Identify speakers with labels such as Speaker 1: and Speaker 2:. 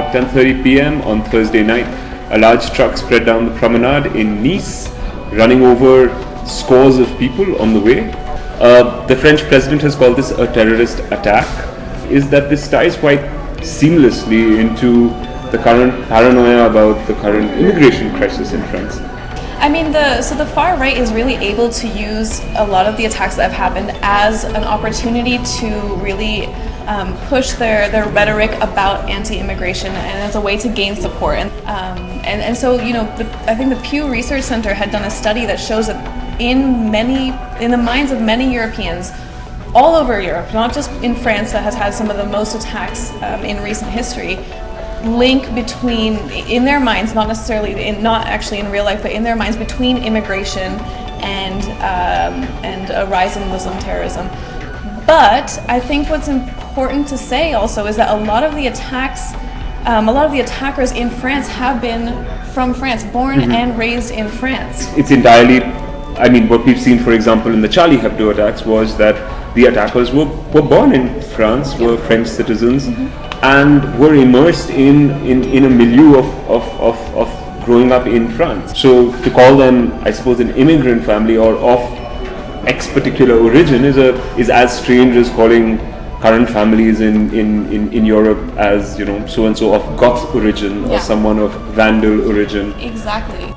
Speaker 1: about 10:30 p.m. on Thursday night, a large truck spread down the promenade in Nice, running over scores of people on the way. The French president has called this a terrorist attack. Is that this ties quite seamlessly into the current paranoia about the current immigration crisis in France?
Speaker 2: I mean, the far right is really able to use a lot of the attacks that have happened as an opportunity to really push their rhetoric about anti-immigration, and as a way to gain support. And so, I think the Pew Research Centre had done a study that shows that in the minds of many Europeans, all over Europe, not just in France that has had some of the most attacks in recent history, link between, in their minds, not actually in real life, but in their minds, between immigration and a rise in Muslim terrorism. But I think what's important to say also is that a lot of the attackers in France have been from France, born and raised in France.
Speaker 1: It's entirely, what we've seen, for example, in the Charlie Hebdo attacks was that the attackers were born in France, were French citizens, and were immersed in a milieu of growing up in France. So to call them, I suppose, an immigrant family or of X particular origin is as strange as calling current families in Europe as, so and so of Goth origin or someone of Vandal origin.
Speaker 2: Exactly.